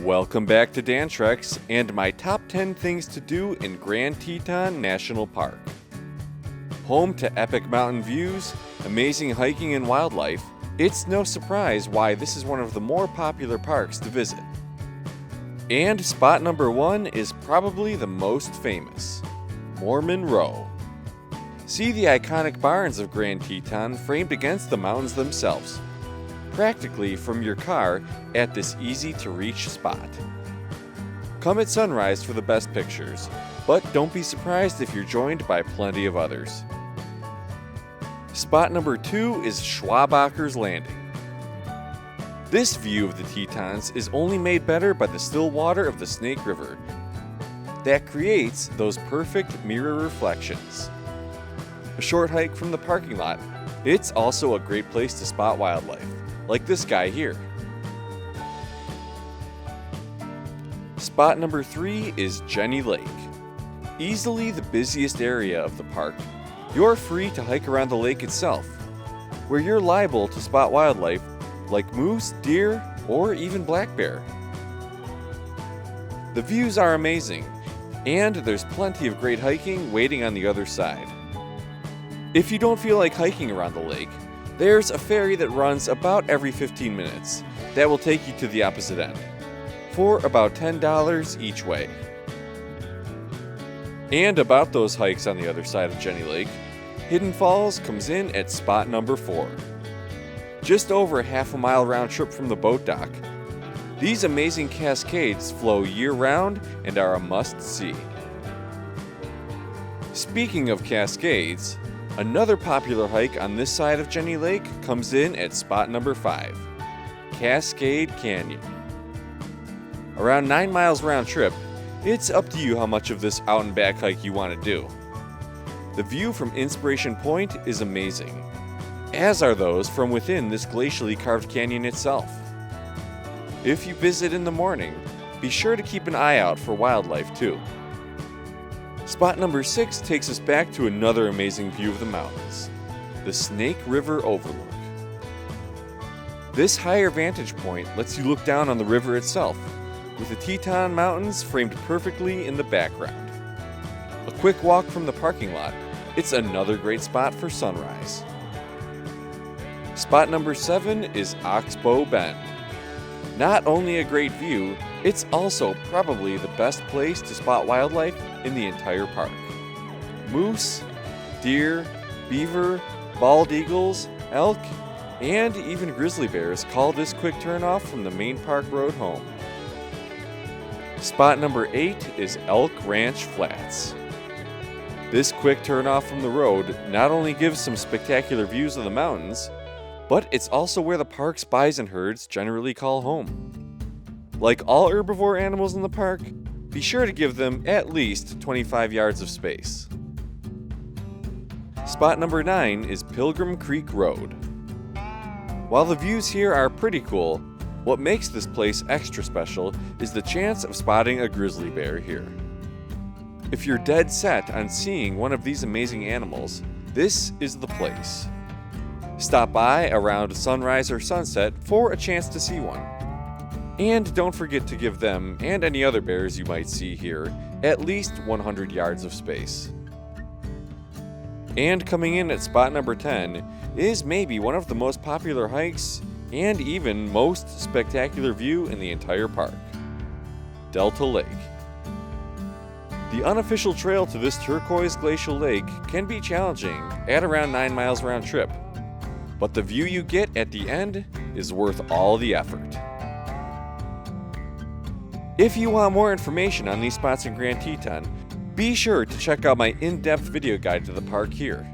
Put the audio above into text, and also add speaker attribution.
Speaker 1: Welcome back to Dan Treks and my top 10 things to do in Grand Teton National Park. Home to epic mountain views, amazing hiking and wildlife, it's no surprise why this is one of the more popular parks to visit. And spot number 1 is probably the most famous, Mormon Row. See the iconic barns of Grand Teton framed against the mountains themselves, practically from your car at this easy-to-reach spot. Come at sunrise for the best pictures, but don't be surprised if you're joined by plenty of others. Spot number 2 is Schwabacher Landing. This view of the Tetons is only made better by the still water of the Snake River that creates those perfect mirror reflections. A short hike from the parking lot, it's also a great place to spot wildlife, like this guy here. Spot number 3 is Jenny Lake. Easily the busiest area of the park, you're free to hike around the lake itself, where you're liable to spot wildlife like moose, deer, or even black bear. The views are amazing, and there's plenty of great hiking waiting on the other side. If you don't feel like hiking around the lake, there's a ferry that runs about every 15 minutes that will take you to the opposite end, for about $10 each way. And about those hikes on the other side of Jenny Lake, Hidden Falls comes in at spot number 4. Just over a half-a-mile round trip from the boat dock, these amazing cascades flow year-round and are a must-see. Speaking of cascades, another popular hike on this side of Jenny Lake comes in at spot number 5, Cascade Canyon. Around 9 miles round trip, it's up to you how much of this out and back hike you want to do. The view from Inspiration Point is amazing, as are those from within this glacially carved canyon itself. If you visit in the morning, be sure to keep an eye out for wildlife too. Spot number 6 takes us back to another amazing view of the mountains, the Snake River Overlook. This higher vantage point lets you look down on the river itself, with the Teton Mountains framed perfectly in the background. A quick walk from the parking lot, it's another great spot for sunrise. Spot number 7 is Oxbow Bend. Not only a great view, it's also probably the best place to spot wildlife in the entire park. Moose, deer, beaver, bald eagles, elk, and even grizzly bears call this quick turnoff from the main park road home. Spot number 8 is Elk Ranch Flats. This quick turnoff from the road not only gives some spectacular views of the mountains, but it's also where the park's bison herds generally call home. Like all herbivore animals in the park, be sure to give them at least 25 yards of space. Spot number 9 is Pilgrim Creek Road. While the views here are pretty cool, what makes this place extra special is the chance of spotting a grizzly bear here. If you're dead set on seeing one of these amazing animals, this is the place. Stop by around sunrise or sunset for a chance to see one. And don't forget to give them, and any other bears you might see here, at least 100 yards of space. And coming in at spot number 10 is maybe one of the most popular hikes and even most spectacular view in the entire park, Delta Lake. The unofficial trail to this turquoise glacial lake can be challenging at around 9 miles round trip, but the view you get at the end is worth all the effort. If you want more information on these spots in Grand Teton, be sure to check out my in-depth video guide to the park here.